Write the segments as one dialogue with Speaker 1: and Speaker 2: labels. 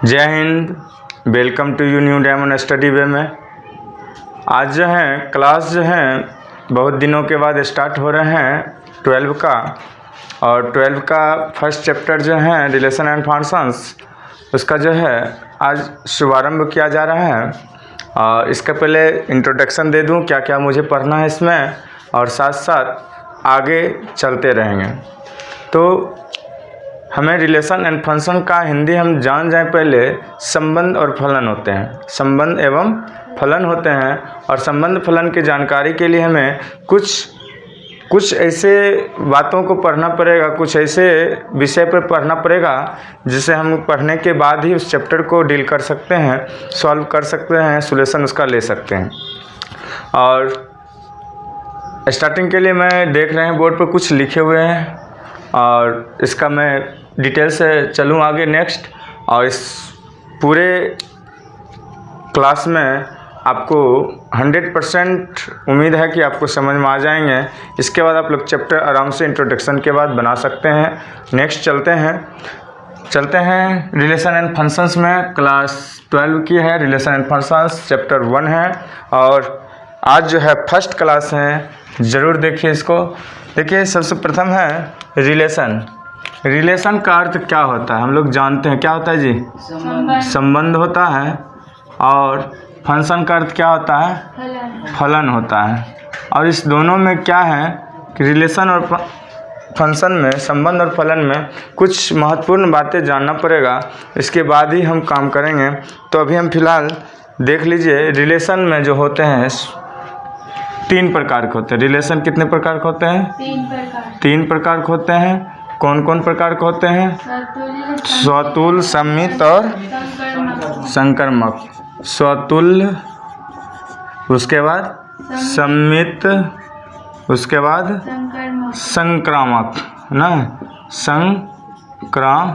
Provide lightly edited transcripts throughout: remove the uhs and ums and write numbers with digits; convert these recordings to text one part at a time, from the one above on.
Speaker 1: जय हिंद। Welcome to you New Diamond Study Way में। आज जो है क्लास जो है बहुत दिनों के बाद स्टार्ट हो रहे हैं 12 का, और 12 का फर्स्ट चैप्टर जो है रिलेशन एंड फंक्शंस, उसका जो है आज शुभारंभ किया जा रहा है। और इसके पहले इंट्रोडक्शन दे दूं क्या क्या मुझे पढ़ना है इसमें, और साथ साथ आगे चलते रहेंगे। तो हमें रिलेशन एंड फंक्शन का हिंदी हम जान जाएं पहले। संबंध और फलन होते हैं, संबंध एवं फलन होते हैं। और संबंध फलन की जानकारी के लिए हमें कुछ ऐसे बातों को पढ़ना पड़ेगा, कुछ ऐसे विषय पर पढ़ना पड़ेगा जिसे हम पढ़ने के बाद ही उस चैप्टर को डील कर सकते हैं, सॉल्व कर सकते हैं, सॉल्यूशन उसका ले सकते हैं। और स्टार्टिंग के लिए मैं देख रहे हैं बोर्ड पर कुछ लिखे हुए हैं, और इसका मैं डिटेल से चलूँ आगे नेक्स्ट। और इस पूरे क्लास में आपको 100% उम्मीद है कि आपको समझ में आ जाएंगे। इसके बाद आप लोग चैप्टर आराम से इंट्रोडक्शन के बाद बना सकते हैं। नेक्स्ट चलते हैं रिलेशन एंड फंक्शंस में। क्लास 12 की है, रिलेशन एंड फंक्शंस चैप्टर 1 है, और आज जो है फर्स्ट क्लास है, ज़रूर देखिए इसको। देखिए सबसे प्रथम है रिलेशन। रिलेशन का अर्थ क्या होता है हम लोग जानते हैं, क्या होता है जी? संबंध होता है। और फंक्शन का अर्थ क्या होता है? फलन होता है। और इस दोनों में क्या है कि रिलेशन और फंक्शन में, संबंध और फलन में कुछ महत्वपूर्ण बातें जानना पड़ेगा, इसके बाद ही हम काम करेंगे। तो अभी हम फिलहाल देख लीजिए, रिलेशन में जो होते हैं 3 प्रकार के होते हैं। रिलेशन कितने प्रकार के होते हैं? 3 प्रकार के होते हैं। कौन कौन प्रकार के होते हैं? स्वतुल्य, सम्मित और संक्रामक। स्वतुल्य, उसके बाद सम्मित, उसके बाद संक्रामक ना, संक्रामक,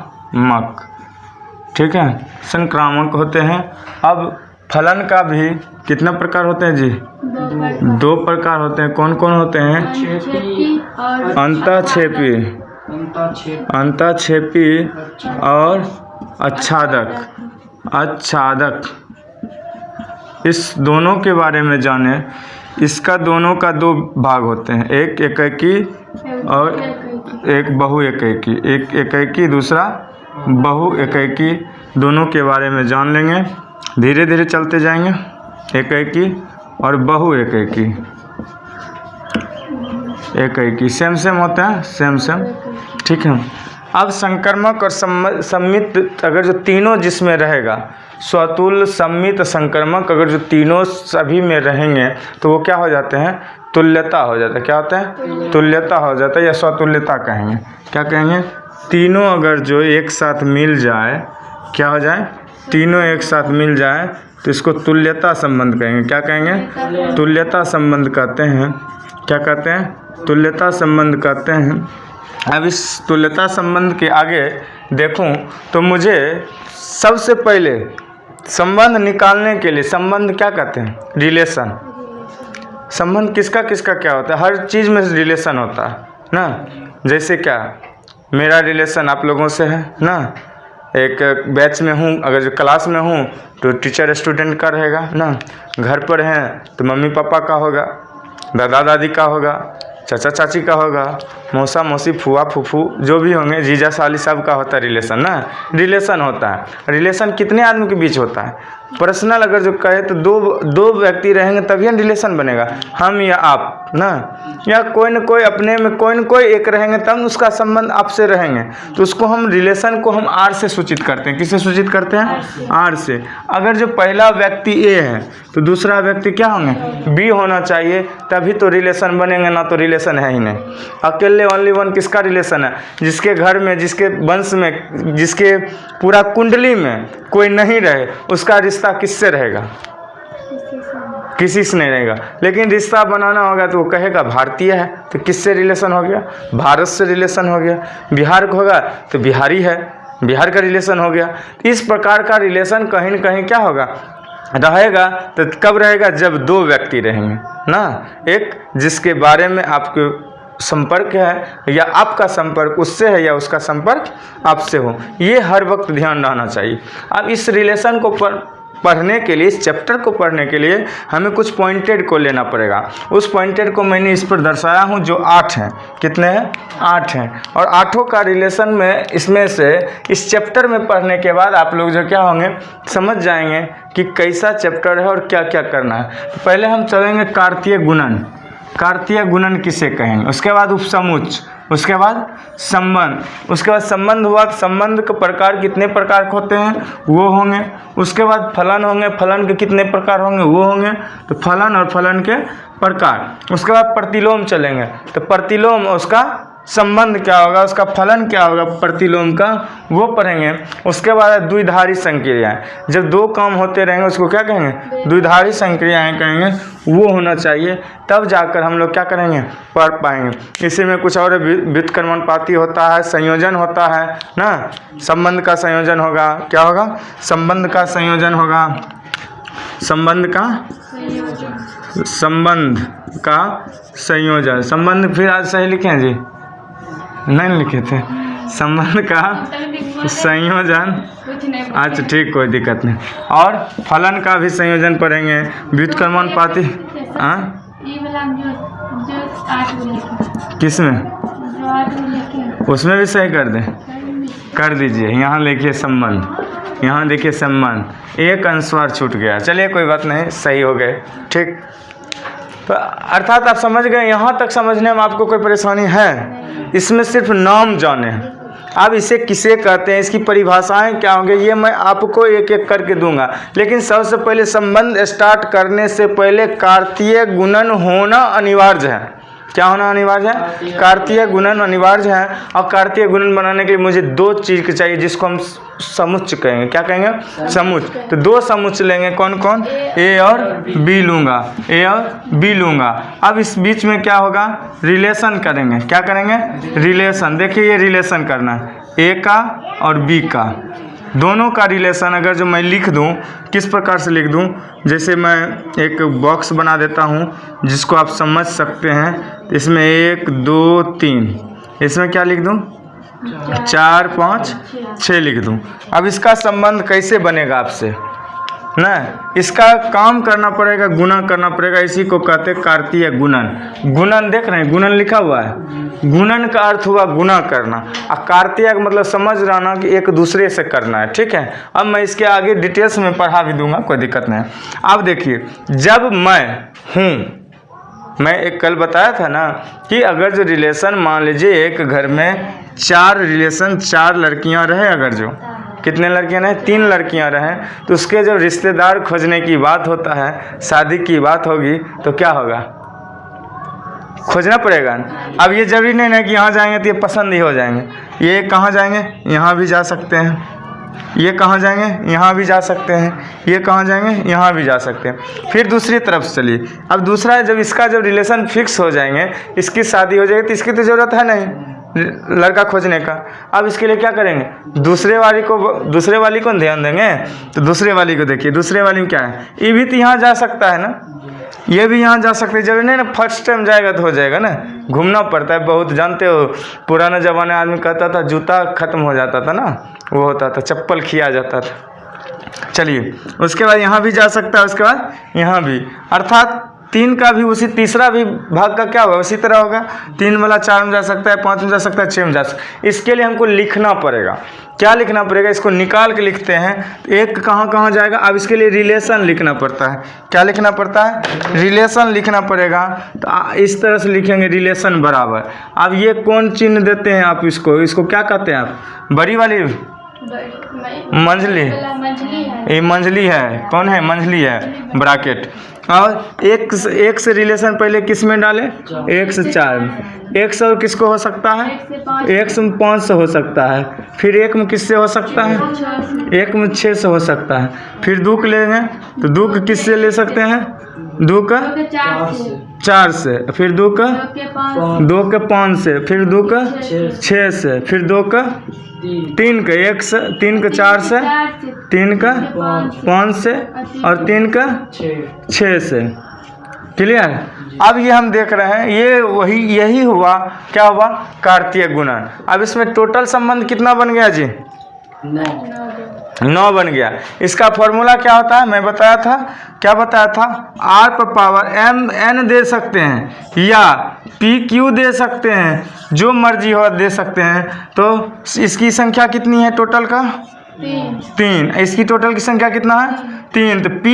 Speaker 1: ठीक है, संक्रामक होते हैं। अब फलन का भी कितना प्रकार होते हैं जी? 2 प्रकार होते हैं। कौन कौन होते हैं? अंतःक्षेपी और आच्छादक। इस दोनों के बारे में जाने। इसका दोनों का 2 भाग होते हैं, एक एकैकी और एक बहु एकैकी। एक एकैकी, दूसरा बहु एकैकी। दोनों के बारे में जान लेंगे, धीरे धीरे चलते जाएंगे। एकैकी और बहु एकैकी। एकैकी सेम होते हैं, सेम, ठीक है। अब संक्रामक और सम्मित, अगर जो तीनों जिसमें रहेगा, स्वतुल्य, सम्मित, संक्रामक, अगर जो तीनों सभी में रहेंगे तो वो क्या हो जाते हैं? तुल्यता हो जाता है। क्या होता है? तुल्यता हो जाता है, या स्वतुल्यता कहेंगे। क्या कहेंगे? तीनों अगर जो एक साथ मिल जाए, क्या हो जाए? तीनों एक साथ मिल जाए तो इसको तुल्यता संबंध कहेंगे। क्या कहेंगे? तुल्यता संबंध कहते हैं। क्या कहते हैं? तुल्यता संबंध कहते हैं। अब इस तुल्यता संबंध के आगे देखूं तो मुझे सबसे पहले संबंध निकालने के लिए, संबंध क्या कहते हैं? रिलेशन। संबंध किसका किसका क्या होता है? हर चीज़ में रिलेशन होता है ना। जैसे क्या, मेरा रिलेशन आप लोगों से है ना, एक बैच में हूँ, अगर जो क्लास में हूँ तो टीचर स्टूडेंट का रहेगा ना, घर पर हैं तो मम्मी पापा का होगा, दादा दादी का होगा, चाचा चाची का होगा, मौसा मौसी, फुआ फूफू, जो भी होंगे, जीजा साली, सब का होता है रिलेशन ना। रिलेशन होता है। रिलेशन कितने आदमी के बीच होता है? पर्सनल अगर जो कहे तो दो व्यक्ति रहेंगे तभी रिलेशन बनेगा, हम या आप ना, या कोई न कोई अपने में कोई न कोई एक रहेंगे तब उसका संबंध आपसे रहेंगे, तो उसको हम रिलेशन को हम आर से सूचित करते हैं। किससे सूचित करते हैं? आर से। अगर जो पहला व्यक्ति ए है तो दूसरा व्यक्ति क्या होंगे? बी होना चाहिए, तभी तो रिलेशन बनेंगे, ना तो रिलेशन है ही नहीं। अकेले ओनली वन किसका रिलेशन है? जिसके घर में, जिसके वंश में, जिसके पूरा कुंडली में कोई नहीं रहे, उसका रिश्ता किससे रहेगा? किसी से नहीं रहेगा। लेकिन रिश्ता बनाना होगा तो वो कहेगा भारतीय है, तो किससे रिलेशन हो गया? भारत से रिलेशन हो गया। बिहार का होगा तो बिहारी है, बिहार का रिलेशन हो गया। इस प्रकार का रिलेशन कहीं न कहीं क्या होगा? रहेगा। तो कब रहेगा? जब 2 व्यक्ति रहेंगे ना, एक जिसके बारे में आपको संपर्क है या आपका संपर्क उससे है या उसका संपर्क आपसे हो, ये हर वक्त ध्यान रहना चाहिए। अब इस रिलेशन को पढ़ने के लिए, इस चैप्टर को पढ़ने के लिए हमें कुछ पॉइंटेड को लेना पड़ेगा। उस पॉइंटेड को मैंने इस पर दर्शाया हूँ, जो 8 हैं। कितने हैं? 8 हैं। और 8 का रिलेशन में इसमें से इस चैप्टर में पढ़ने के बाद आप लोग जो क्या होंगे, समझ जाएंगे कि कैसा चैप्टर है और क्या क्या करना है। तो पहले हम चलेंगे कार्तीय गुणन। कार्तीय गुणन किसे कहेंगे, उसके बाद उपसमुच्च, उसके बाद संबंध, उसके बाद संबंध हुआ। संबंध के प्रकार कितने प्रकार के होते हैं वो होंगे। उसके बाद फलन होंगे, फलन के कितने प्रकार होंगे वो होंगे। तो फलन और फलन के प्रकार। उसके बाद प्रतिलोम चलेंगे, तो प्रतिलोम उसका संबंध क्या होगा, उसका फलन क्या होगा प्रतिलोम का, वो पढ़ेंगे। उसके बाद द्विधारी संक्रियाएं, जब दो काम होते रहेंगे उसको क्या कहेंगे, द्विधारी संक्रियाएं कहेंगे, वो होना चाहिए। तब जाकर हम लोग क्या करेंगे, पढ़ पाएंगे। इसी में कुछ और व्युत्क्रमणपाती होता है, संयोजन होता है ना, संबंध का संयोजन होगा। क्या होगा? संबंध का संयोजन होगा। संबंध का संयोजन। संबंध फिर आज सही लिखे हैं जी, नहीं लिखे थे। संबंध का संयोजन, अच्छा ठीक, कोई दिक्कत नहीं। और फलन का भी संयोजन पढ़ेंगे। व्युत्क्रमणपाती किसमें, उसमें भी सही कर दें, कर दीजिए। यहाँ लिखिए संबंध, यहाँ देखिए संबंध, एक अनुस्वार छूट गया, चलिए कोई बात नहीं, सही हो गए। ठीक, तो अर्थात आप समझ गए। यहाँ तक समझने में आपको कोई परेशानी है? इसमें सिर्फ नाम जाने। अब इसे किसे कहते हैं, इसकी परिभाषाएं क्या होंगे, ये मैं आपको एक एक करके दूंगा। लेकिन सबसे पहले संबंध स्टार्ट करने से पहले कार्तीय गुणन होना अनिवार्य है। क्या होना अनिवार्य है? कार्तीय गुणन अनिवार्य है। और कार्तीय गुणन बनाने के लिए मुझे 2 चीज़ चाहिए, जिसको हम समुच्च कहेंगे। क्या कहेंगे? समुच्च। तो 2 समुच्च लेंगे। कौन कौन? ए और बी लूँगा, ए और बी लूँगा। अब इस बीच में क्या होगा, रिलेशन करेंगे। क्या करेंगे? रिलेशन। देखिए ये रिलेशन करना है, ए का और बी का, दोनों का रिलेशन अगर जो मैं लिख दूं, किस प्रकार से लिख दूं, जैसे मैं एक बॉक्स बना देता हूं जिसको आप समझ सकते हैं। इसमें 1 2 3, इसमें क्या लिख दूं, 4 5 6 लिख दूं। अब इसका संबंध कैसे बनेगा आपसे ना, इसका काम करना पड़ेगा, गुणा करना पड़ेगा। इसी को कहते हैं कार्तीय गुणन। गुणन देख रहे हैं, गुणन लिखा हुआ है। गुणन का अर्थ हुआ गुणा करना, और कार्तीय का मतलब समझ रहना कि एक दूसरे से करना है। ठीक है, अब मैं इसके आगे डिटेल्स में पढ़ा भी दूंगा, कोई दिक्कत नहीं। अब देखिए, जब मैं हूँ, मैं एक कल बताया था ना कि अगर जो रिलेशन, मान लीजिए एक घर में 4 रिलेशन, 4 लड़कियाँ रहे, अगर जो कितने लड़कियां रहे, 3 लड़कियां रहे, तो उसके जब रिश्तेदार खोजने की बात होता है, शादी की बात होगी, तो क्या होगा, खोजना पड़ेगा। अब ये जरूरी नहीं है कि यहाँ जाएंगे तो ये पसंद ही हो जाएंगे। ये कहाँ जाएंगे, यहाँ भी जा सकते हैं। ये कहाँ जाएंगे, यहाँ भी जा सकते हैं। ये कहाँ जाएंगे, यहाँ भी जा सकते हैं। फिर दूसरी तरफ चलिए। अब दूसरा है, जब इसका जब रिलेशन फिक्स हो जाएंगे, इसकी शादी हो जाएगी, तो इसकी तो ज़रूरत है नहीं लड़का खोजने का। अब इसके लिए क्या करेंगे, दूसरे वाली को ध्यान देंगे। तो दूसरे वाली को देखिए, दूसरे वाली में क्या है, ये भी तो यहाँ जा सकता है ना, ये भी यहाँ जा सकते हैं। जरूरी नहीं ना फर्स्ट टाइम जाएगा तो हो जाएगा ना, घूमना पड़ता है बहुत। जानते हो पुराना ज़माने आदमी कहता था जूता खत्म हो जाता था ना, वो होता था, चप्पल खिया जाता था। चलिए, उसके बाद यहाँ भी जा सकता है, उसके बाद यहाँ भी, अर्थात 3 का भी उसी, तीसरा भी भाग का क्या होगा, उसी तरह होगा। 3 वाला 4 में जा सकता है, 5 में जा सकता है, 6 में जा सकता है। इसके लिए हमको लिखना पड़ेगा। क्या लिखना पड़ेगा, इसको निकाल के लिखते हैं। एक कहाँ जाएगा, अब इसके लिए रिलेशन लिखना पड़ता है। क्या लिखना पड़ता है, रिलेशन लिखना पड़ेगा। तो इस तरह से लिखेंगे, रिलेशन बराबर। अब ये कौन चिन्ह देते हैं आप, इसको क्या कहते हैं आप, बड़ी वाली मंझली, ये मंझली है, कौन है, मंझली है, ब्रैकेट। और एक से रिलेशन पहले किस में डालें, 1 से 4 में। 1 से और किसको हो सकता है, 1 से 5 से हो सकता है। फिर 1 में किससे हो सकता है, 1 में 6 से हो सकता है। फिर 2 लेंगे तो 2 किससे ले सकते हैं, 2 का 4 से, फिर 2 का 5 से, फिर 2 का 6 से, फिर 2 का 3 का 1 से, 3 का 4 से, 3 का 5 से, और 3 का 6 से। क्लियर। अब ये हम देख रहे हैं ये यही हुआ, क्या हुआ, कार्तीय गुणन। अब इसमें टोटल संबंध कितना बन गया जी? 9 बन गया। इसका फॉर्मूला क्या होता है, मैं बताया था, क्या बताया था, r पर पावर n दे सकते हैं या pq दे सकते हैं, जो मर्जी हो दे सकते हैं। तो इसकी संख्या कितनी है टोटल का? 3। इसकी टोटल की संख्या कितना है? 3। तो p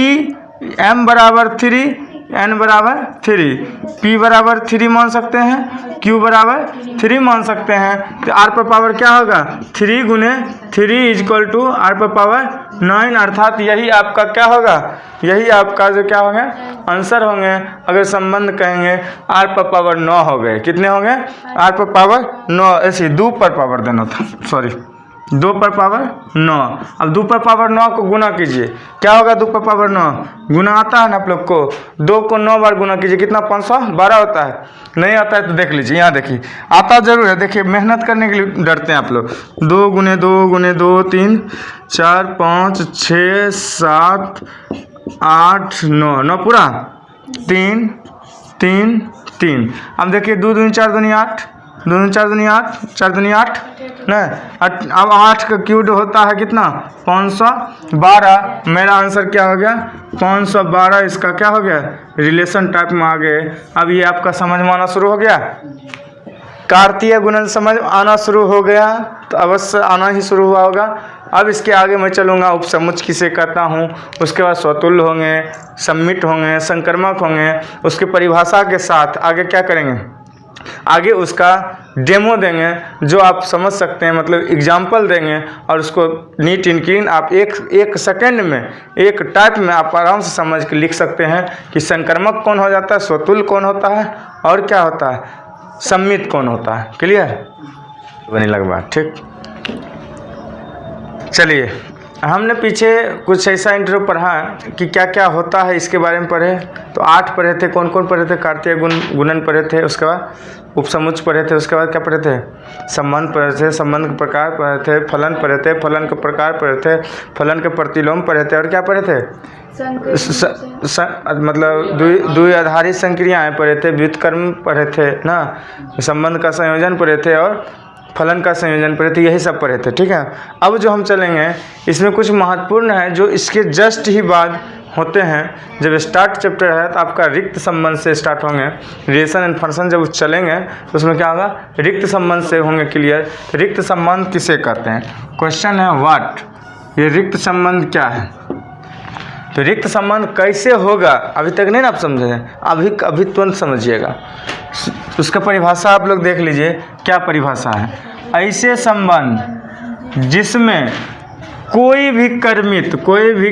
Speaker 1: m बराबर 3, n बराबर 3, p बराबर 3 मान सकते हैं, q बराबर 3 मान सकते हैं। तो r पर पावर क्या होगा? 3 गुने 3 इजक्वल टू r पर पावर 9, अर्थात यही आपका क्या होगा, यही आपका जो क्या होंगे आंसर होंगे। अगर संबंध कहेंगे r पर पावर 9 हो गए, कितने होंगे? r पर पावर 9, ऐसे 2 पर पावर देना था, सॉरी 2 पर पावर 9। अब 2 पर पावर 9 को गुना कीजिए, क्या होगा? 2 पर पावर 9 गुना आता है ना आप लोग को, 2 को 9 बार गुना कीजिए, कितना? 512 होता है। नहीं आता है तो देख लीजिए, यहाँ देखिए, आता जरूर है। देखिए मेहनत करने के लिए डरते हैं आप लोग। 2 गुने 2 गुने 2 3 4 5 6 7 8 9, 9 पूरा 3 3 3। अब देखिए 2 दूनी 4 दूनी 8, 2 दूनी 4 दूनी 8, 4 दूनी 8 नहीं। अब 8 का क्यूब होता है कितना? 512। मेरा आंसर क्या हो गया? 512। इसका क्या हो गया? रिलेशन टाइप में आ गए। अब ये आपका समझ में आना शुरू हो गया, कार्तीय गुणन समझ आना शुरू हो गया, तो अवश्य आना ही शुरू हुआ होगा। अब इसके आगे मैं चलूँगा, उपसमुच किसे कहता हूँ, उसके बाद स्वतुल्य होंगे, सम्मिट होंगे, संक्रमक होंगे, उसकी परिभाषा के साथ आगे क्या करेंगे, आगे उसका डेमो देंगे जो आप समझ सकते हैं, मतलब एग्जाम्पल देंगे। और उसको नीट एंड क्लीन आप एक सेकंड में, एक टाइप में आप आराम से समझ के लिख सकते हैं कि संक्रमक कौन हो जाता है, स्वतुल्य कौन होता है, और क्या होता है, सम्मित कौन होता है। क्लियर बनी लगवा, ठीक। चलिए, हमने पीछे कुछ ऐसा इंट्रो पढ़ा कि क्या क्या होता है, इसके बारे में पढ़े। तो 8 पढ़े थे, कौन कौन पढ़े थे? कार्तीय गुणन पढ़े थे, उसके बाद उपसमुच पढ़े थे, उसके बाद क्या पढ़े थे? संबंध पढ़े थे, संबंध के प्रकार पढ़े थे, फलन पढ़े थे, फलन के प्रकार पढ़े थे, फलन के प्रतिलोम पढ़े थे, और क्या पढ़े थे? मतलब द्वि आधारित संक्रियाएँ पढ़े थे, व्युत्क्रम पढ़े थे ना, संबंध का संयोजन पढ़े थे, और फलन का संयोजन पढ़े थे, यही सब पढ़े थे, ठीक है। अब जो हम चलेंगे इसमें कुछ महत्वपूर्ण है जो इसके जस्ट ही बाद होते हैं। जब स्टार्ट चैप्टर है तो आपका रिक्त संबंध से स्टार्ट होंगे, रिलेशन एंड फंक्शन जब चलेंगे तो उसमें क्या होगा, रिक्त संबंध से होंगे क्लियर। रिक्त संबंध किसे कहते हैं? क्वेश्चन है व्हाट, ये रिक्त संबंध क्या है? तो रिक्त संबंध कैसे होगा, अभी तक नहीं ना आप समझे हैं, अभी तुरंत समझिएगा। उसका परिभाषा आप लोग देख लीजिए, क्या परिभाषा है। ऐसे संबंध जिसमें कोई भी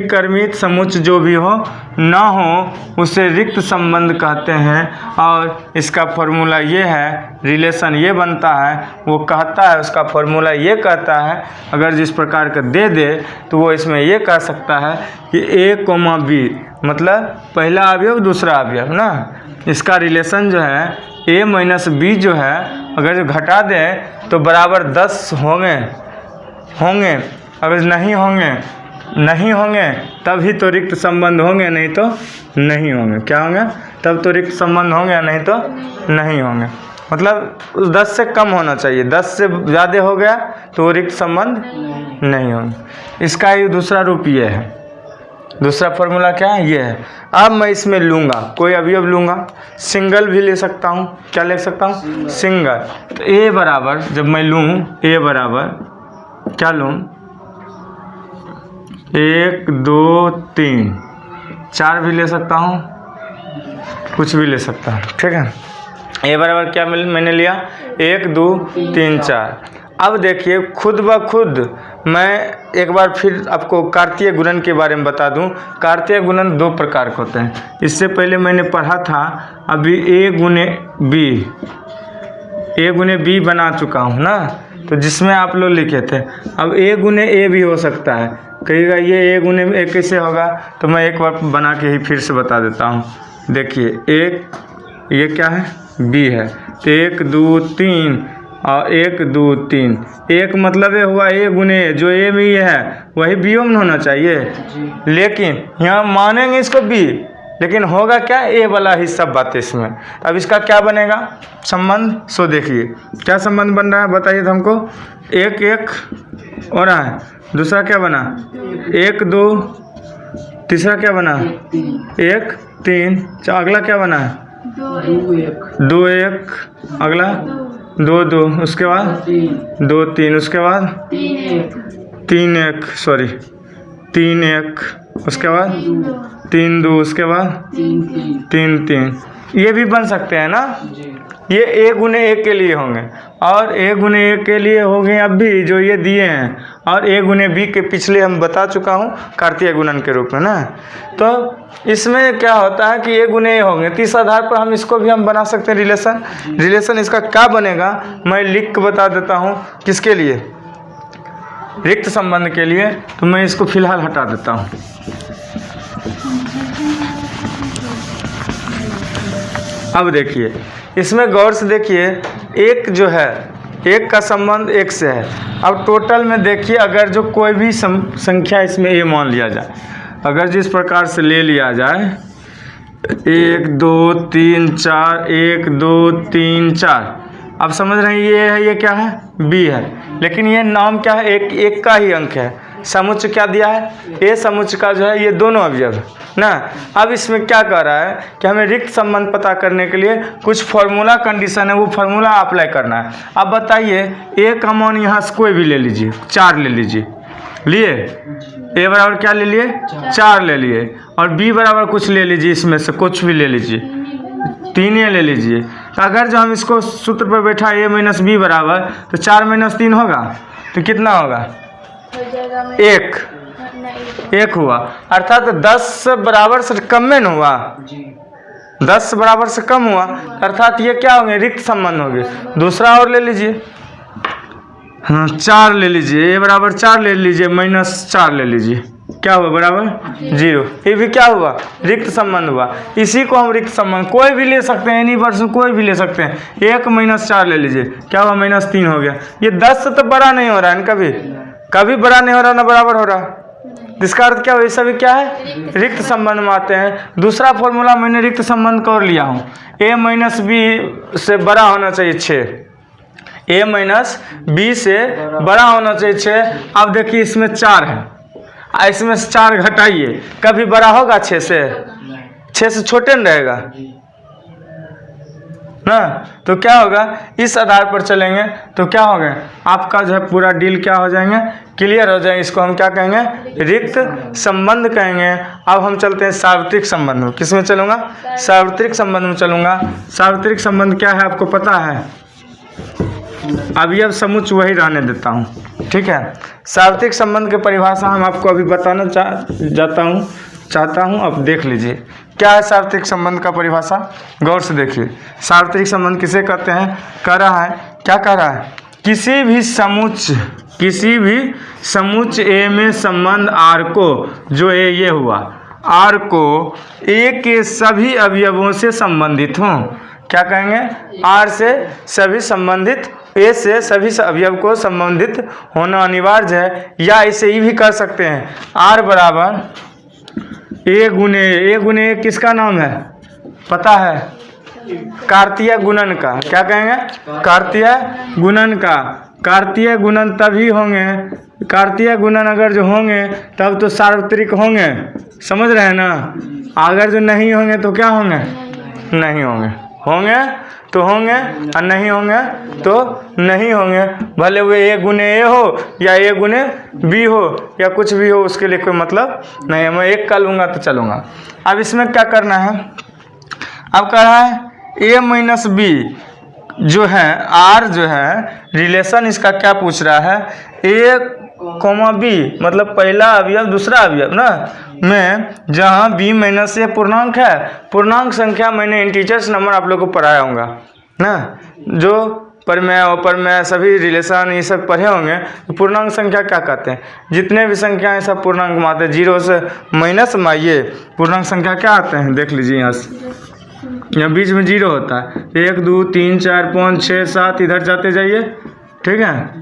Speaker 1: कर्मित समुच्चय जो भी हो ना हो, उसे रिक्त संबंध कहते हैं। और इसका फॉर्मूला ये है, रिलेशन ये बनता है, वो कहता है, उसका फॉर्मूला ये कहता है, अगर जिस प्रकार का दे दे तो वो इसमें ये कह सकता है कि a, b, मतलब पहला अवयव दूसरा अवयव ना, इसका रिलेशन जो है a माइनस b जो है, अगर जो घटा दें तो बराबर 10 होंगे। अगर नहीं होंगे तभी तो रिक्त संबंध होंगे, नहीं तो नहीं होंगे। क्या होंगे? तब तो रिक्त संबंध होंगे, नहीं तो नहीं होंगे। मतलब 10 से कम होना चाहिए, 10 से ज़्यादा हो गया तो रिक्त संबंध नहीं होंगे। इसका ये दूसरा रूप ये है, दूसरा फॉर्मूला क्या है, ये है। अब मैं इसमें लूँगा, कोई अवयव लूँगा, सिंगल भी ले सकता हूँ। क्या ले सकता हूँ? सिंगल। तो a बराबर, जब मैं लूँ a बराबर क्या लूँ, 1 2 3 4 भी ले सकता हूँ, कुछ भी ले सकता हूँ, ठीक है। a बराबर क्या मैंने लिया, 1 2 3 4। अब देखिए खुद ब खुद मैं एक बार फिर आपको कार्तीय गुणन के बारे में बता दूं। कार्तीय गुणन 2 प्रकार के होते हैं। इससे पहले मैंने पढ़ा था, अभी a गुने b बना चुका हूं ना, तो जिसमें आप लोग लिखे थे। अब a गुने a भी हो सकता है, कहिएगा ये a गुने a कैसे होगा, तो मैं एक बार बना के ही फिर से बता देता हूँ। देखिए ये क्या है, b है, तो 1 2 3 और 1 2 3, एक मतलब ये हुआ a गुने जो a में ये है वही b में होना चाहिए, लेकिन यहाँ मानेंगे इसको b, लेकिन होगा क्या, ए वाला ही सब बातें इसमें। अब इसका क्या बनेगा संबंध, सो देखिए क्या संबंध बन रहा है बताइए तो हमको। एक एक हो रहा है, दूसरा क्या बना, एक दो, तीसरा क्या बना, एक तीन, अगला क्या बना है, दो एक, अगला दो दो, उसके बाद दो तीन, उसके बाद तीन एक, सॉरी तीन एक, उसके बाद तीन दो, उसके बाद तीन तीन। ये भी बन सकते हैं ना, ये ए गुने एक के लिए होंगे और ए गुने एक के लिए हो गए अब भी जो ये दिए हैं, और ए गुने बी के पिछले हम बता चुका हूँ कार्तीय गुणन के रूप में ना। तो इसमें क्या होता है कि ए गुने ए होंगे, तो इस आधार पर हम इसको भी हम बना सकते हैं रिलेशन इसका क्या बनेगा मैं लिख के बता देता हूँ। किसके लिए, रिक्त संबंध के लिए, तो मैं इसको फिलहाल हटा देता हूँ। अब देखिए इसमें गौर से देखिए, एक जो है एक का संबंध एक से है। अब टोटल में देखिए अगर जो कोई भी संख्या इसमें ए मान लिया जाए, अगर जिस प्रकार से ले लिया जाए 1 2 3 4 1 2 3 4, अब समझ रहे हैं ये है, ये क्या है, बी है, लेकिन ये नाम क्या है, एक का ही अंक है। समुच्चय क्या दिया है, ए समुच्चय का जो है ये दोनों अवयव ना। अब इसमें क्या कर रहा है कि हमें रिक्त संबंध पता करने के लिए कुछ फार्मूला कंडीशन है, वो फार्मूला अप्लाई करना है। अब बताइए ए का मान यहाँ से कोई भी ले लीजिए, 4 ले लीजिए, लिए ए बराबर क्या ले लिए, 4 ले लिए, और बी बराबर कुछ ले लीजिए, इसमें से कुछ भी ले लीजिए, 3 ले लीजिए। तो अगर जो हम इसको सूत्र पर बैठा ए माइनस बी बराबर, तो 4 माइनस 3 होगा तो कितना होगा, एक हुआ, अर्थात 10 बराबर से कम में न हुआ, 10 बराबर से कम हुआ, अर्थात ये क्या होंगे, रिक्त संबंध होंगे। दूसरा और ले लीजिए, हाँ 4 ले लीजिए, ए बराबर 4 ले लीजिए, माइनस 4 ले लीजिए, क्या हुआ बराबर 0, ये भी क्या हुआ, रिक्त संबंध हुआ। इसी को हम रिक्त संबंध कोई भी ले सकते हैं, एनी पर्सन कोई भी ले सकते हैं। 1 माइनस 4 ले लीजिए, क्या हुआ, माइनस 3 हो गया। ये 10 से तो बड़ा नहीं हो रहा है, कभी बड़ा नहीं हो रहा ना बराबर हो रहा, इसका अर्थ क्या हुआ, ये सभी क्या है, रिक्त संबंध में आते हैं। दूसरा फॉर्मूला मैंने रिक्त संबंध का और लिया हूँ, ए माइनस बी से बड़ा होना चाहिए 6, ए माइनस बी से बड़ा होना चाहिए 6। अब देखिए इसमें 4 है, इसमें से 4 घटाइए, कभी बड़ा होगा 6 से छोटे न रहेगा ना। तो क्या होगा, इस आधार पर चलेंगे तो क्या होगा, आपका जो है पूरा डील क्या हो जाएंगे, क्लियर हो जाएंगे। इसको हम क्या कहेंगे, रिक्त संबंध कहेंगे। अब हम चलते हैं सार्वत्रिक संबंध में। किस में चलूँगा, सार्वत्रिक संबंध में चलूँगा। सार्वत्रिक संबंध क्या है आपको पता है, अभी अब समुच्चय वही रहने देता हूँ, ठीक है। सार्वत्रिक संबंध की परिभाषा हम आपको अभी बताना चाहता हूँ, अब देख लीजिए क्या है सार्वत्रिक संबंध का परिभाषा। गौर से देखिए, सार्वत्रिक संबंध किसे कहते हैं, कह रहा है, क्या कह रहा है, किसी भी समुच्चय ए में संबंध आर को, जो ए ये हुआ, आर को ए के सभी अवयवों से संबंधित हों। क्या कहेंगे, आर से सभी संबंधित, ए से सभी अवयव को संबंधित होना अनिवार्य है। या इसे ये भी कर सकते हैं, आर बराबर ए गुने किसका नाम है पता है, कार्तीय गुणन का। क्या कहेंगे, कार्तीय गुणन का। कार्तीय गुणन तभी होंगे, कार्तीय गुणन अगर जो होंगे तब तो सार्वत्रिक होंगे, समझ रहे हैं ना। अगर जो नहीं होंगे तो क्या होंगे, नहीं होंगे, होंगे तो होंगे और नहीं होंगे तो नहीं होंगे। भले वो ए गुने ए हो या ए गुने बी हो या कुछ भी हो, उसके लिए कोई मतलब नहीं है। मैं एक का लूँगा तो चलूँगा। अब इसमें क्या करना है, अब कह रहा है ए माइनस बी जो है, आर जो है रिलेशन इसका क्या पूछ रहा है, ए कोमा बी मतलब पहला अवयव दूसरा अवयव ना में, जहाँ बी माइनस ए पूर्णांक है। पूर्णांक संख्या मैंने इंटीजर्स नंबर आप लोग को पढ़ाया होगा ना, जो परिमेय अपरिमेय सभी रिलेशन ये सब पढ़े होंगे। तो पूर्णांक संख्या क्या कहते हैं, जितने भी संख्याएं सब पूर्णांक में आते हैं, 0 से माइनस में ये पूर्णांक संख्या क्या आते हैं, देख लीजिए यहाँ से, यहाँ बीच में 0 होता है। 1 2 3 4 5 6 7 इधर जाते जाइए, ठीक है।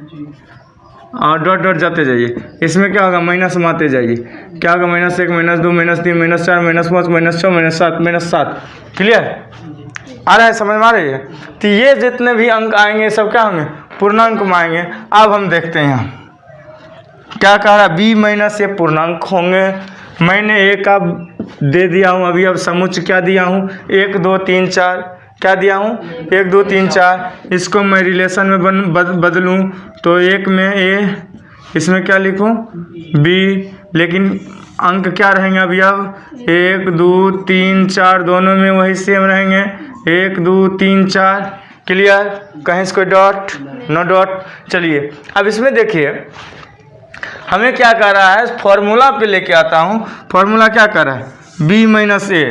Speaker 1: और डॉट डॉट जाते जाइए। इसमें क्या होगा, माइनस में आते जाइए। क्या होगा, -1 -2 -3 -4 -5 -6 -7 -7। क्लियर आ रहा है, समझ में आ रही है? तो ये जितने भी अंक आएंगे सब क्या होंगे, पूर्णांक में आएंगे। अब हम देखते हैं यहाँ क्या कह रहा है, b माइनस ये पूर्णांक होंगे। मैंने एक अब दे दिया हूँ अभी, अब समुच्चय क्या दिया हूँ, 1 2 3 4 क्या दिया हूँ, 1 2 3 4। इसको मैं रिलेशन में बदलूँ तो 1 में a, इसमें क्या लिखूँ b, लेकिन अंक क्या रहेंगे अभी, अब 1 2 3 4 दोनों में वही सेम रहेंगे, 1 2 3 4। क्लियर, कहीं इसको डॉट नो डॉट। चलिए अब इसमें देखिए हमें क्या कर रहा है, फॉर्मूला पे लेके आता हूँ। फॉर्मूला क्या कर रहा है, b माइनस ए,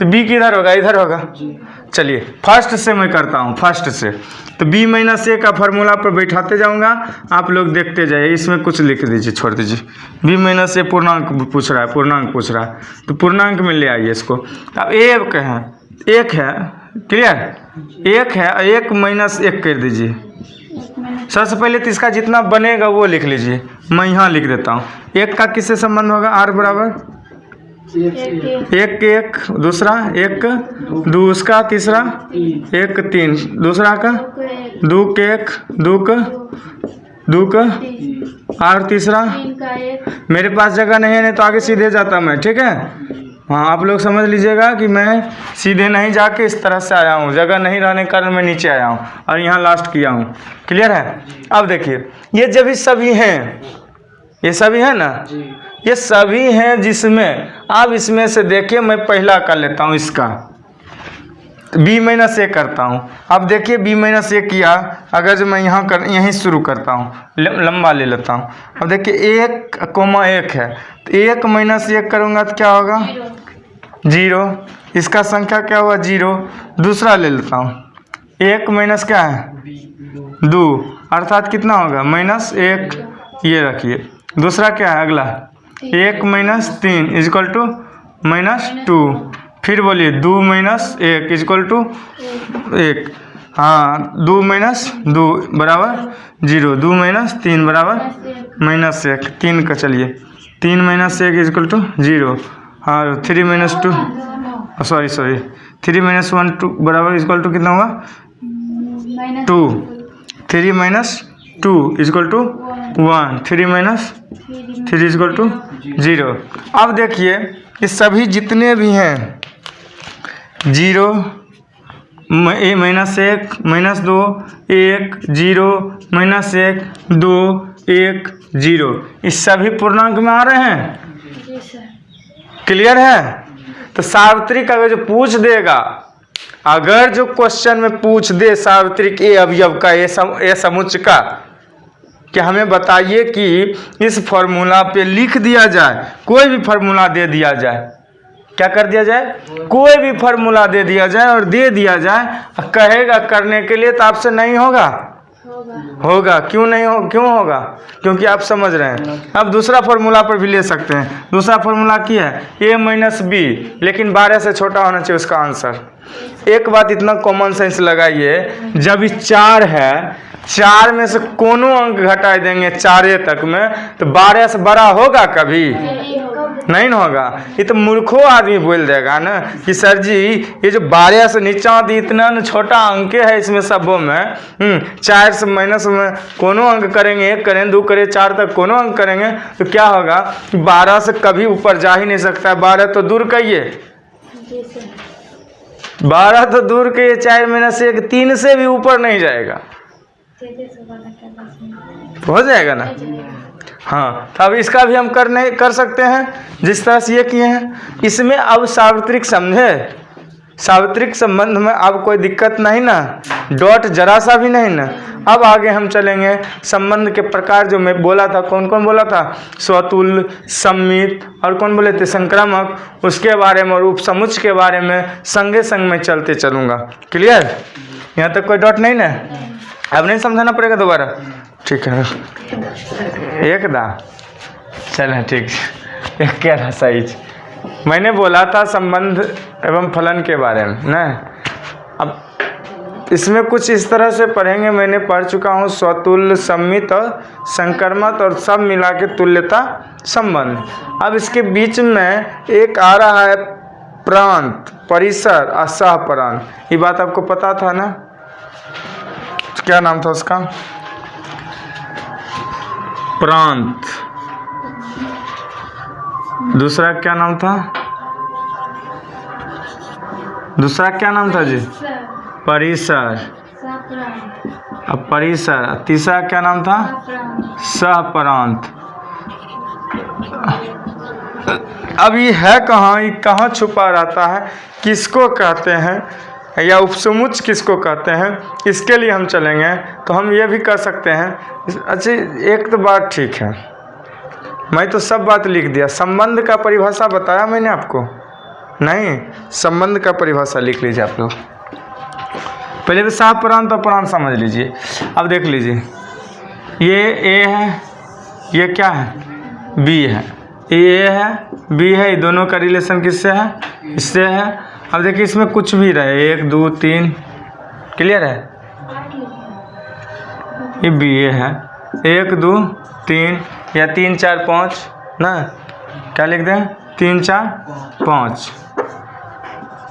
Speaker 1: तो b किधर होगा, इधर होगा। चलिए फर्स्ट से मैं करता हूँ, फर्स्ट से। तो b माइनस ए का फार्मूला पर बैठाते जाऊँगा, आप लोग देखते जाइए। इसमें कुछ लिख दीजिए, छोड़ दीजिए। b माइनस ए पूर्णांक पूछ रहा है, पूर्णांक पूछ रहा है, तो पूर्णांक में ले आइए इसको। अब एक है, एक है, क्लियर, एक है, 1 माइनस 1 कर दीजिए। सबसे पहले तो इसका जितना बनेगा वो लिख लीजिए, मैं यहाँ लिख देता हूँ। 1 का किससे संबंध होगा, r बराबर 1 1, दूसरा 1 2, उसका तीसरा 1 3, दूसरा का 2 के 1 2 का और तीसरा। मेरे पास जगह नहीं है, नहीं तो आगे सीधे जाता मैं, ठीक है। हाँ आप लोग समझ लीजिएगा कि मैं सीधे नहीं जाके इस तरह से आया हूँ, जगह नहीं रहने के कारण मैं नीचे आया हूँ और यहाँ लास्ट किया हूँ। क्लियर है। अब देखिए ये जब भी सभी हैं, ये सभी है ना, ये सभी हैं, जिसमें अब इसमें से देखिए मैं पहला कर लेता हूँ इसका, तो b माइनस ए करता हूँ। अब देखिए b माइनस ए किया, अगर जो मैं यहाँ यहीं शुरू करता हूँ, लंबा ले लेता हूँ। अब देखिए 1 1 है, तो 1 माइनस 1 करूँगा तो क्या होगा, 0। इसका संख्या क्या हुआ, 0। दूसरा ले लेता हूँ, 1 माइनस क्या है 2, अर्थात कितना होगा, -1। ये रखिए। दूसरा क्या है अगला, 1 माइनस 3 इजक्वल टू -2। फिर बोलिए 2 माइनस 1 इजक्वल टू 1। हाँ 2 माइनस 2 बराबर 0, 2 माइनस 3 बराबर -1। 3 का चलिए, 3 माइनस 1 इजक्वल टू 0। हाँ 3 माइनस 2, सॉरी 3 माइनस 1 2 बराबर इजक्वल टू कितना होगा, 2। 3 minus 2 is equal to 1, 3 minus 3 is equal to 0। अब देखिए ये सभी जितने भी हैं, 0 -1 -2 1 0 -1 2 1 0, इस सभी पूर्णांक में आ रहे हैं। क्लियर है। तो सार्वत्रिक अगर जो पूछ देगा, अगर जो क्वेश्चन में पूछ दे सार्वत्रिक ए अवयव का, ए समुच्चय का, कि हमें बताइए कि इस फॉर्मूला पे लिख दिया जाए, कोई भी फॉर्मूला दे दिया जाए, क्या कर दिया जाए, कोई भी फॉर्मूला दे दिया जाए और दे दिया जाए, कहेगा करने के लिए, तो आपसे नहीं होगा, होगा। क्यों नहीं हो, क्यों होगा, क्योंकि आप समझ रहे हैं। अब दूसरा फॉर्मूला पर भी ले सकते हैं। दूसरा फॉर्मूला क्या है, a माइनस बी, लेकिन 12 से छोटा होना चाहिए उसका आंसर। एक बात इतना कॉमन सेंस लगाइए, जब 4 है, 4 में से कोनो अंक घटा देंगे 4 तक में, तो 12 से बड़ा होगा कभी नहीं होगा। ये तो मूर्खों आदमी बोल देगा ना कि सर जी ये जो 12 से नीचा इतना न छोटा अंक है, इसमें सबों में 4 से माइनस में कोनो अंक करेंगे, 1 करें 2 करें 4 तक कोनो अंक करेंगे, तो क्या होगा, 12 से कभी ऊपर जा ही नहीं सकता। 12 तो दूर कहिए, 12 तो दूर कहिए, 4 माइनस 1 3 से भी ऊपर नहीं जाएगा, हो जाएगा ना। हाँ तो अब इसका भी हम कर सकते हैं जिस तरह से ये किए हैं। इसमें अब सार्वत्रिक समझे, सार्वत्रिक संबंध में अब कोई दिक्कत नहीं ना, डॉट जरा सा भी नहीं ना। अब आगे हम चलेंगे संबंध के प्रकार, जो मैं बोला था, कौन कौन बोला था, स्वतुल्य, सम्मित और कौन बोले थे, संक्रामक, उसके बारे में और उपसमुच्चय के बारे में संगे संग में चलते चलूँगा। क्लियर, यहाँ तक कोई डॉट नहीं ना, अब नहीं समझाना पड़ेगा दोबारा, ठीक है। एकदम चलें, ठीक, एक क्या था सही, मैंने बोला था संबंध एवं फलन के बारे में ना। अब इसमें कुछ इस तरह से पढ़ेंगे, मैंने पढ़ चुका हूँ स्वतुल्य, सम्मित और संक्रमत और सब मिला के तुल्यता संबंध। अब इसके बीच में एक आ रहा है प्रांत, परिसर और सहप्रांत। ये बात आपको पता था ना? क्या नाम था उसका? प्रांत। दूसरा क्या नाम था? दूसरा क्या नाम था जी? परिसर। अब परिसर। तीसरा क्या नाम था? सहप्रांत। अब ये है कहाँ? ये कहाँ छुपा रहता है? किसको कहते हैं या उपसमुच्चय किसको कहते हैं? इसके लिए हम चलेंगे तो हम ये भी कह सकते हैं। अच्छा, एक तो बात ठीक है, मैं तो सब बात लिख दिया। संबंध का परिभाषा बताया मैंने आपको? नहीं, संबंध का परिभाषा लिख लीजिए आप लोग। पहले तो सहप्रांत और प्रांत समझ लीजिए। अब देख लीजिए, ये ए है, ये क्या है? बी है। ये ए है, बी है, ये दोनों का रिलेशन किससे है? इससे है। अब देखिए इसमें कुछ भी रहे, 1 2 3, क्लियर है? ये बी ए है, 1 2 3 या 3 4 5 ना, क्या लिख दें? 3 4 5,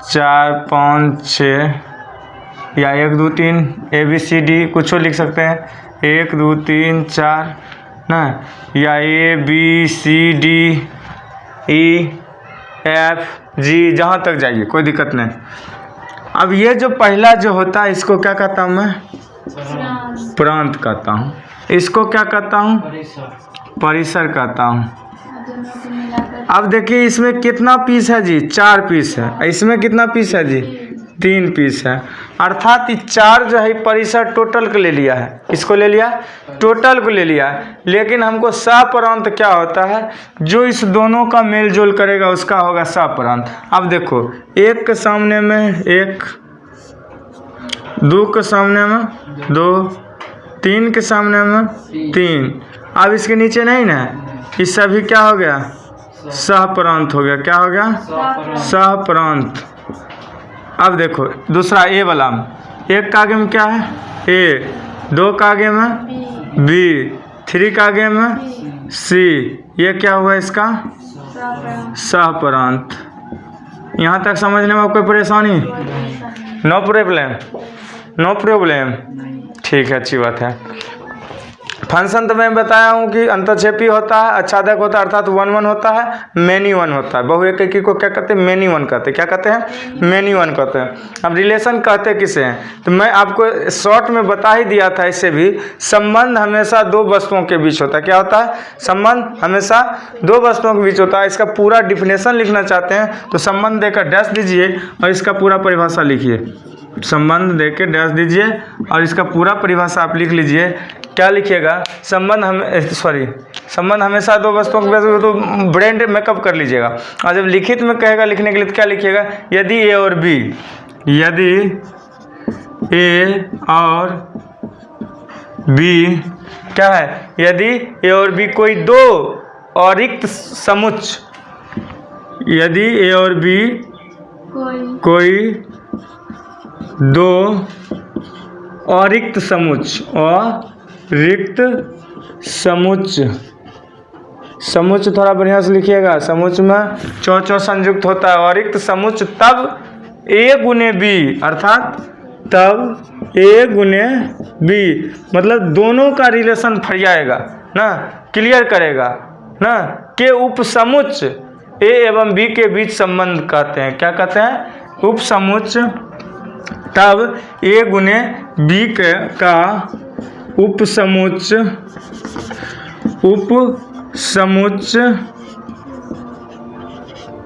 Speaker 1: 4 5 6 या 1 2 3 ABCD कुछ लिख सकते हैं। 1 2 3 4 ना, या ABCD EF G, जहाँ तक जाइए कोई दिक्कत नहीं। अब ये जो पहला जो होता है इसको क्या कहता हूँ मैं? प्रांत कहता हूँ। इसको क्या कहता हूँ? परिसर कहता हूँ। अब देखिए इसमें कितना पीस है जी? 4 पीस है। इसमें कितना पीस है जी? 3 पीस है। अर्थात ये 4 जो है परिसर टोटल को ले लिया है। किसको ले लिया? टोटल को ले लिया है। लेकिन हमको सहप्रांत क्या होता है? जो इस दोनों का मेल जोल करेगा उसका होगा सहप्रांत। अब देखो, 1 के सामने में 1, 2 के सामने में 2, 3 के सामने में 3। अब इसके नीचे नहीं ना, ये सभी क्या हो गया? सहप्रांत हो गया। क्या हो गया? सहप्रांत। अब देखो दूसरा ए वाला में, 1 का आगे में क्या है? ए, 2 का आगे में बी, 3 का आगे में सी। ये क्या हुआ इसका? सहप्रांत। यहाँ तक समझने में कोई परेशानी? No problem, no problem. ठीक है, अच्छी बात है। फंक्शन तो मैं बताया हूँ कि अंतक्षेपी होता है, आच्छादक होता है, अर्थात 1 1 होता है, मेनी 1 होता है। बहुएकाकी को क्या कहते हैं? मेनी 1 कहते हैं। क्या कहते हैं? मेनी 1 कहते हैं। अब रिलेशन कहते किसे हैं? तो मैं आपको शॉर्ट में बता ही दिया था। इससे भी संबंध हमेशा 2 वस्तुओं के बीच होता है। क्या होता है? संबंध हमेशा 2 वस्तुओं के बीच होता है। इसका पूरा डिफिनेशन लिखना चाहते हैं तो संबंध देकर डैश दीजिए और इसका पूरा परिभाषा लिखिए। संबंध देके डैश दीजिए और इसका पूरा परिभाषा आप लिख लीजिए। क्या लिखिएगा? संबंध हमेशा 2 वस्तुओं के बीच, तो ब्रेन मेकअप कर लीजिएगा। और जब लिखित में कहेगा लिखने के लिए तो क्या लिखिएगा? यदि ए और बी, यदि ए और बी क्या है? यदि ए और बी कोई 2 अरिक्त समुच्चय, यदि ए और बी कोई 2 अरिक्त समुच्चय, अरिक्त समुच्चय, समुच्चय थोड़ा बढ़िया से लिखिएगा। समुच्चय में चौ संयुक्त होता है। अरिक्त समुच्चय तब ए गुने बी, अर्थात तब ए गुने बी, मतलब दोनों का रिलेशन फरियाएगा ना, क्लियर करेगा ना, के उपसमुच्चय ए एवं बी के बीच संबंध कहते हैं। क्या कहते हैं? उपसमुच्चय। तब ए गुने बी का उपसमुच्चय,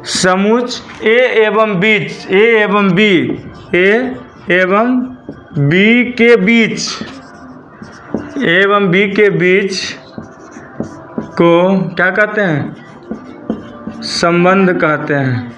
Speaker 1: समुच्चय ए एवं बीच, ए एवं बी, ए एवं बी के बीच, एवं बी के बीच को क्या कहते हैं? संबंध कहते हैं।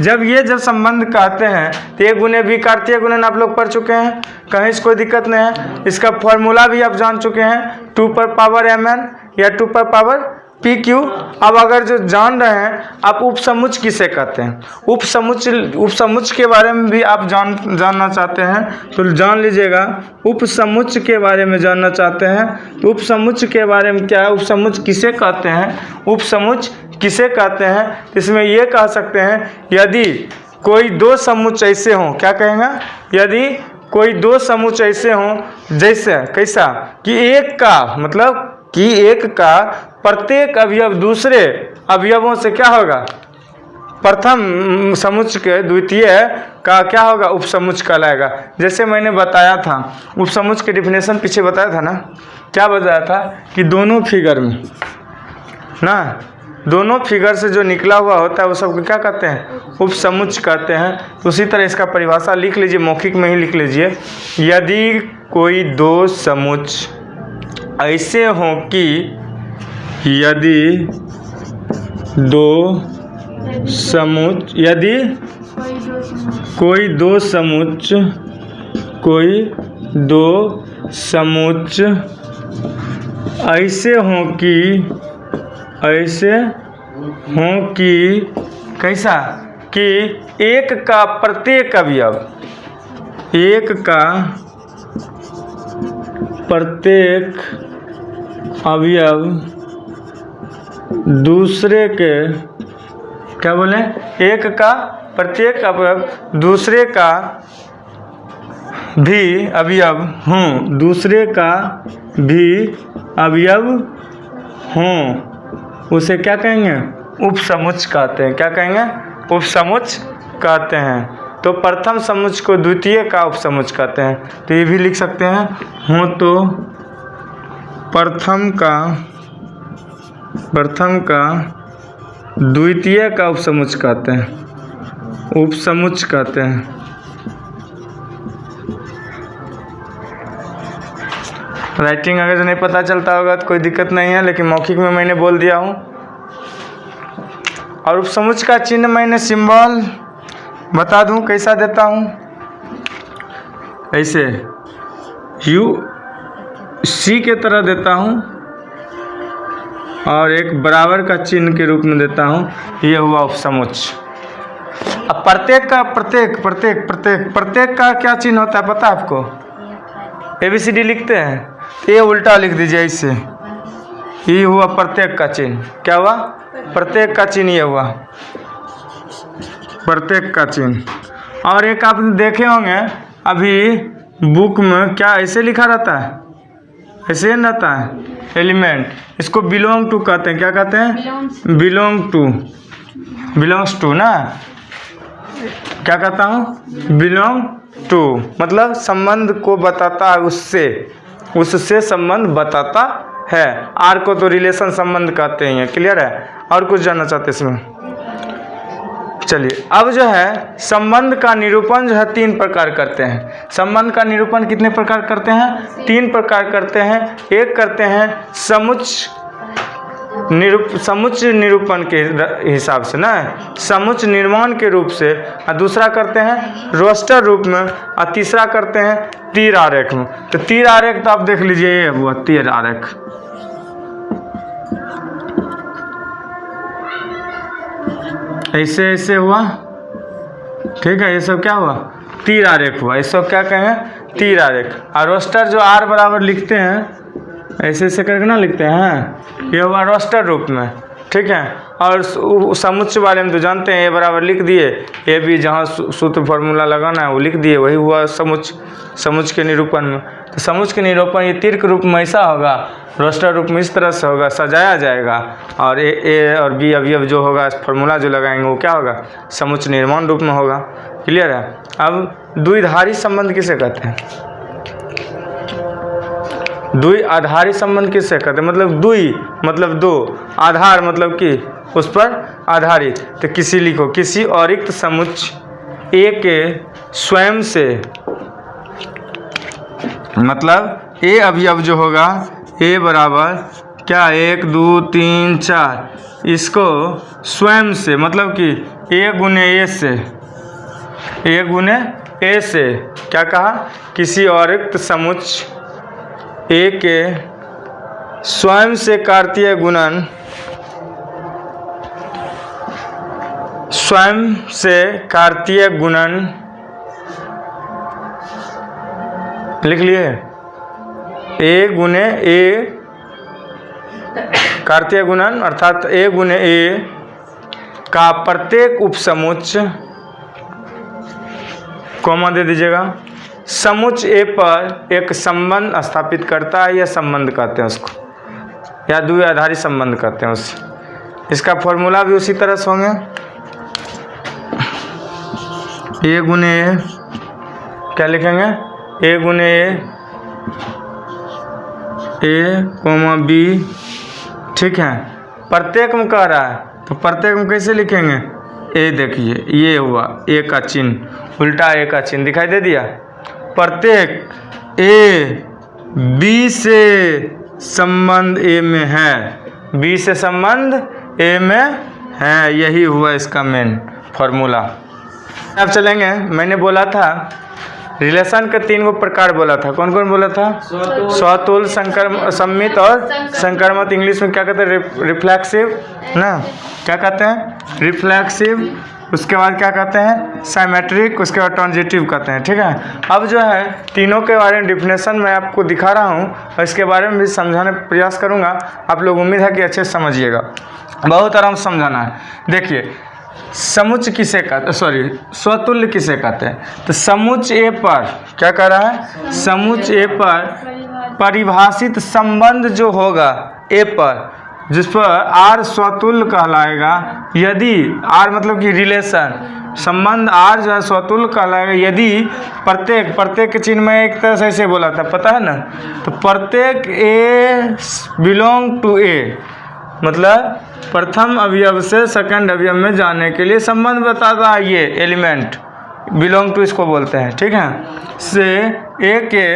Speaker 1: जब संबंध कहते हैं तो ए गुने बी कार्तीय गुणन आप लोग पढ़ चुके हैं, कहीं से कोई दिक्कत नहीं है। इसका फॉर्मूला भी आप जान चुके हैं, 2 पर पावर mn या 2 पर पावर पी क्यू। अब अगर जो जान रहे हैं आप उपसमुच्चय किसे कहते हैं, उपसमुच्चय के बारे में भी आप जानना चाहते हैं तो जान लीजिएगा। उपसमुच्चय के बारे में जानना चाहते हैं तो उपसमुच्चय के बारे में क्या है, उपसमुच्चय किसे कहते हैं, उपसमुच्चय किसे कहते हैं। इसमें ये कह सकते हैं यदि कोई दो समुच्चय ऐसे हों, क्या कहेंगे, यदि कोई दो समुच्चय ऐसे हों जैसे कैसा कि एक का मतलब कि एक का प्रत्येक अवयव दूसरे अवयवों से क्या होगा, प्रथम समुच्चय के द्वितीय का क्या होगा, उपसमुच्चय कहलाएगा। जैसे मैंने बताया था उपसमुच्चय की डिफिनेशन पीछे बताया था ना, क्या बताया था कि दोनों फिगर में ना, दोनों फिगर से जो निकला हुआ होता है वो सबको क्या कहते हैं, उपसमुच्चय कहते हैं। तो उसी तरह इसका परिभाषा लिख लीजिए, मौखिक में ही लिख लीजिए। यदि कोई दो समुच्चय ऐसे हों कि यदि दो समुच्चय कोई दो समुच्चय ऐसे हों कि कैसा कि एक का प्रत्येक अवयव दूसरे के क्या बोले, एक का प्रत्येक अवयव दूसरे का भी अवयव हों, दूसरे का भी अवयव हों, उसे क्या कहेंगे, उपसमुच्चय कहते हैं। क्या कहेंगे, उपसमुच्चय कहते हैं। तो प्रथम समुच्चय को द्वितीय का उपसमुच्चय कहते हैं। तो ये भी लिख सकते हैं, हो तो प्रथम का द्वितीय का उपसमुच्चय कहते हैं, उपसमुच्चय कहते हैं। राइटिंग अगर नहीं पता चलता होगा तो कोई दिक्कत नहीं है, लेकिन मौखिक में मैंने बोल दिया हूँ। और उपसमुच्चय का चिन्ह मैंने सिंबल बता दूँ कैसा देता हूँ, ऐसे यू सी के तरह देता हूँ और एक बराबर का चिन्ह के रूप में देता हूँ। ये हुआ उपसमुच्चय। अब प्रत्येक का क्या चिन्ह होता है पता है आपको, ABCD लिखते हैं, ये उल्टा लिख दीजिए ऐसे, ये हुआ प्रत्येक का चिन्ह। क्या हुआ, प्रत्येक का चिन्ह, ये हुआ प्रत्येक का चिन्ह। और एक आप देखे होंगे अभी बुक में, क्या ऐसे लिखा रहता है, ऐसे रहता है एलिमेंट, इसको बिलोंग टू कहते हैं। क्या कहते हैं, बिलोंग्स टू ना, क्या कहता हूँ, बिलोंग टू मतलब संबंध को बताता है, उससे संबंध बताता है। आर को तो रिलेशन संबंध कहते हैं। क्लियर है, और कुछ जानना चाहते इसमें, चलिए। अब जो है संबंध का निरूपण जो है 3 प्रकार करते हैं। संबंध का निरूपण कितने प्रकार करते हैं, 3 प्रकार करते हैं। एक करते हैं समुच्चय निरूपण के हिसाब से ना, समुच्चय निर्माण के रूप से, और दूसरा करते हैं रोस्टर रूप में, और तीसरा करते हैं तीर आरेख में। तो तीर आरेख तो आप देख लीजिए, ये हुआ तीर आरेख। ऐसे ऐसे हुआ, ठीक है, ये सब क्या हुआ, तीर आरेख हुआ। ये सब क्या कहें, तीर आरेख। और रोस्टर जो आर बराबर लिखते हैं, ऐसे ऐसे करके ना लिखते हैं, ये हुआ रोस्टर रूप में, ठीक है। और समुच्चय वाले में तो जानते हैं, ए बराबर लिख दिए, ए भी जहाँ सूत्र फार्मूला लगाना है वो लिख दिए, वही हुआ समुच्चय के निरूपण में। तो समुच्चय के निरूपण ये तीर के रूप में ऐसा होगा, रोस्टर रूप में इस तरह से होगा, सजाया जाएगा। और ए और बी अवयव जो होगा, फार्मूला जो लगाएंगे वो क्या होगा, समुच्चय निर्माण रूप में होगा। क्लियर है। अब द्विधारी संबंध किसे कहते हैं, द्विआधारी संबंध किससे कहते हैं, मतलब द्वि मतलब दो, आधार मतलब कि उस पर आधारित। तो किसी लिखो, किसी अतिरिक्त समुच्चय ए के स्वयं से, मतलब ए अवयव जो होगा, ए बराबर क्या 1 2 3 4, इसको स्वयं से मतलब कि ए गुने ए से, ए गुने ए से क्या कहा, किसी अतिरिक्त समुच्चय ए के स्वयं से कार्तीय गुणन स्वयं से कार्तीय गुणन लिख लिए, ए गुने ए कार्तीय गुणन अर्थात ए गुने ए का प्रत्येक उपसमुच्चय, कॉमा दे दीजिएगा, समुच्चय ए पर एक संबंध स्थापित करता है, या संबंध कहते हैं उसको, या द्विआधारी संबंध कहते हैं उससे। इसका फॉर्मूला भी उसी तरह से होंगे, ए गुने ए, क्या लिखेंगे, ए गुने ए कोमा बी, ठीक है। प्रत्येक में कह रहा है तो प्रत्येक में कैसे लिखेंगे, ए देखिए ये हुआ ए का चिन्ह, उल्टा ए का चिन्ह दिखाई दे दिया। प्रत्येक ए बी से संबंध ए में है, बी से संबंध ए में है, यही हुआ इसका मेन फॉर्मूला। अब चलेंगे, मैंने बोला था रिलेशन के 3 प्रकार बोला था, कौन कौन बोला था, स्वतुल, सम्मित और संकर्मक। इंग्लिश में क्या कहते हैं, रिफ्लेक्सिव ना, क्या कहते हैं रिफ्लेक्सिव, उसके बाद क्या कहते हैं साइमेट्रिक, उसके बाद ट्रांजिटिव कहते हैं, ठीक है। अब जो है तीनों के बारे में डिफिनेशन मैं आपको दिखा रहा हूँ और इसके बारे में भी समझाने का प्रयास करूँगा। आप लोग उम्मीद है कि अच्छे से समझिएगा, बहुत आराम से समझाना है। देखिए समुच्चय किसे कहते, सॉरी स्वतुल्य किसे कहते हैं, तो समुच्चय ए पर क्या कर रहा है, समुच्चय ए पर परिभाषित संबंध जो होगा ए पर, जिस पर आर स्वतुल्य कहलाएगा, यदि आर मतलब कि रिलेशन, संबंध आर जो है स्वतुल्य कहलाएगा यदि प्रत्येक के चिन्ह में एक तरह से ऐसे बोला था, पता है ना, तो प्रत्येक ए बिलोंग टू ए, मतलब प्रथम अवयव से सेकंड अवयव में जाने के लिए संबंध बताता है, ये एलिमेंट बिलोंग टू इसको बोलते हैं, ठीक है। से ए के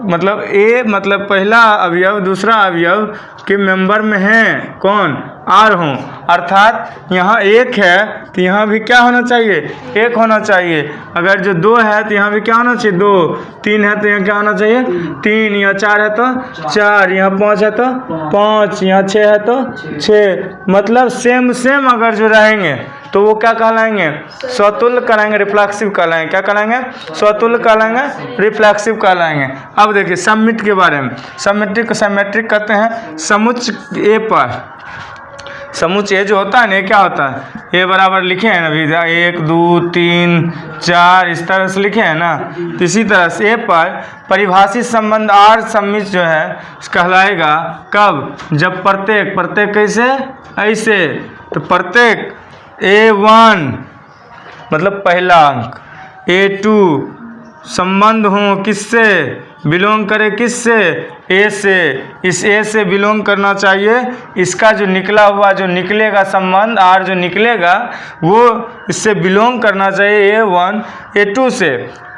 Speaker 1: मतलब ए मतलब पहला अवयव दूसरा अवयव के मेंबर में है कौन, आर हों, अर्थात यहाँ एक है तो यहाँ भी क्या होना चाहिए, एक होना चाहिए। अगर जो 2 है तो यहाँ भी क्या होना चाहिए, 2, 3 है तो यहाँ क्या होना चाहिए, 3, यहाँ 4 है तो 4, यहाँ 5 है तो 5, यहाँ 6 है तो 6, मतलब सेम अगर जो रहेंगे तो वो क्या कहलाएंगे, स्वतुल्य कहलाएंगे, रिफ्लेक्सिव कहलाएंगे, क्या कहलाएंगे, स्वतुल्य कहलाएंगे, रिफ्लेक्सिव कहलाएंगे। अब देखिए सम्मित के बारे में, सम्मिट्रिक को साइमेट्रिक कहते हैं। समुच्चय ए पर, समुच्चय ए जो होता है ना, क्या होता है, ए बराबर लिखे हैं ना अभी, 1 2 3 4 इस तरह से लिखे हैं ना, तो इसी तरह से ए पर परिभाषित संबंध आर सम्मित जो है कहलाएगा कब, जब प्रत्येक कैसे, ऐसे, तो प्रत्येक A1 मतलब पहला अंक, A2 संबंध हो किससे, बिलोंग करे किससे, ए से, इस ए से बिलोंग करना चाहिए, इसका जो निकला हुआ जो निकलेगा संबंध आर जो निकलेगा वो इससे बिलोंग करना चाहिए A1 A2 से,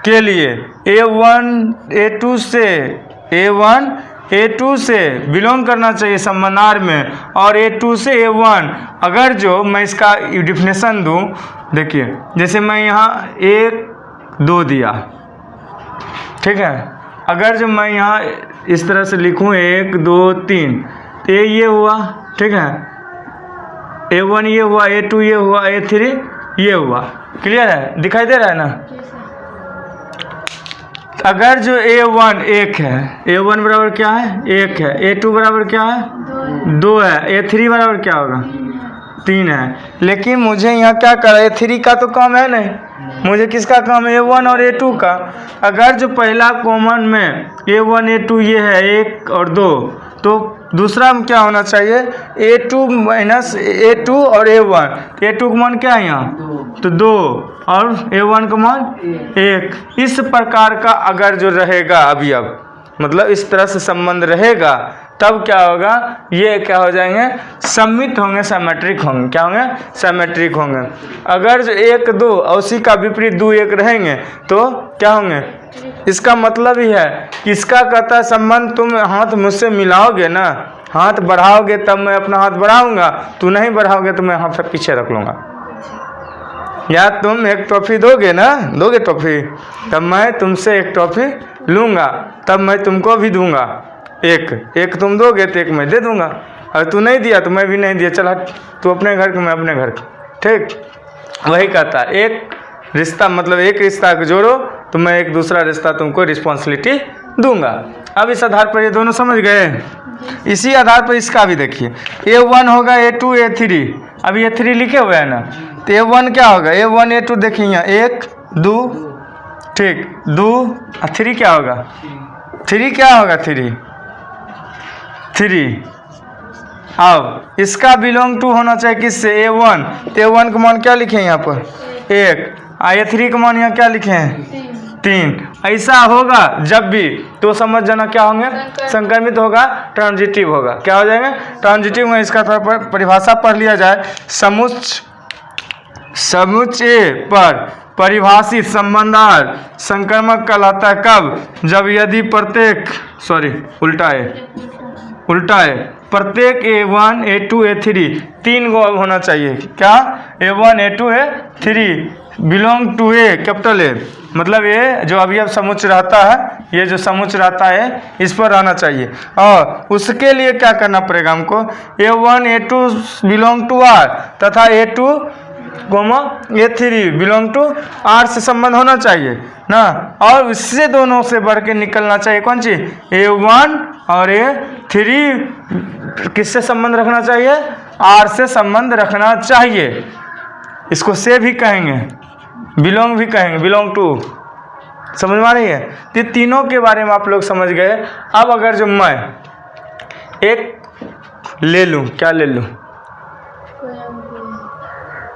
Speaker 1: के लिए A1 A2 से, A1 A2 से बिलोंग करना चाहिए संबंध आर में, और A2 से A1। अगर जो मैं इसका डिफिनेशन दूं, देखिए जैसे मैं यहाँ 1 2 दिया, ठीक है, अगर जो मैं यहाँ इस तरह से लिखूँ 1 2 3, तो ये हुआ, ठीक है, A1 ये हुआ, A2 ये हुआ, A3 ये हुआ, क्लियर है, दिखाई दे रहा है ना। अगर जो A1 1 है, A1 बराबर क्या है, 1 है, A2 बराबर क्या है, 2 है, A3 बराबर क्या होगा, 3 है। लेकिन मुझे यहाँ क्या करा, A3 का तो काम है नहीं, मुझे किसका काम है, A1 और A2 का। अगर जो पहला कॉमन में A1 A2 ये है 1 और 2, तो दूसरा में क्या होना चाहिए, A2 माइनस A2 और A1, A2 का मान क्या है यहाँ, तो 2, और A1 का मान 1। इस प्रकार का अगर जो रहेगा अवयव, मतलब इस तरह से संबंध रहेगा, तब क्या होगा, ये क्या हो जाएंगे, सम्मित होंगे, साइमेट्रिक होंगे, क्या होंगे, साइमेट्रिक होंगे। अगर जो 1 2 और उसी का विपरीत 2 1 रहेंगे तो क्या होंगे, इसका मतलब ही है कि इसका कहता है संबंध, तुम हाथ मुझसे मिलाओगे ना, हाथ बढ़ाओगे तब मैं अपना हाथ बढ़ाऊंगा, तू नहीं बढ़ाओगे तो मैं हाथ पीछे रख लूँगा। या तुम एक टॉफ़ी दोगे ना, दोगे टॉफ़ी, तब मैं तुमसे एक टॉफ़ी लूँगा, तब मैं तुमको भी दूंगा, एक तुम दोगे तो एक मैं दे दूंगा, और तू नहीं दिया तो मैं भी नहीं दिया, चल हट, तू अपने घर के मैं अपने घर के, ठीक। वही कहता है एक रिश्ता, मतलब एक रिश्ता को जोड़ो तो मैं एक दूसरा रिश्ता तुमको रिस्पॉन्सिबिलिटी दूंगा। अब इस आधार पर ये दोनों समझ गए। इसी आधार पर इसका भी देखिए, A1 होगा, A2 A3। अब A3 लिखे हुए हैं ना, तो A1 क्या होगा, A1 A2 देखिए यहाँ 1 2, ठीक 2, 3 क्या होगा, 3 क्या होगा, 3। अब इसका बिलोंग टू होना चाहिए किससे, A1। तो A1 का मान क्या लिखे हैं यहाँ पर 1, A3 का मान यहाँ क्या लिखे हैं 3। ऐसा होगा जब भी तो समझ जाना क्या होंगे, संक्रमित होगा, ट्रांजिटिव होगा। क्या हो जाएंगे, ट्रांजिटिव में। इसका थोड़ा परिभाषा पढ़ लिया जाए। समुच्चय पर परिभाषित संबंधार संक्रमक कहलाता है कब, जब यदि प्रत्येक उल्टा है प्रत्येक A1 A2 A3 3 गो होना चाहिए। क्या, A1 A2 A3 belong to A, capital A, मतलब ये जो अवयव समुच्चय रहता है, ये जो समुच्चय रहता है इस पर रहना चाहिए। और उसके लिए क्या करना पड़ेगा हमको, A1 A2 belong to R तथा A2 A3 belong to R से संबंध होना चाहिए ना। और इससे दोनों से बढ़ के निकलना चाहिए कौन चीज, A1 और A3 किससे संबंध रखना चाहिए, R से संबंध रखना चाहिए। इसको से भी कहेंगे, बिलोंग भी कहेंगे, बिलोंग टू। समझ में आ रही है। ये तीनों के बारे में आप लोग समझ गए। अब अगर जो मैं एक ले लूं, क्या ले लूं,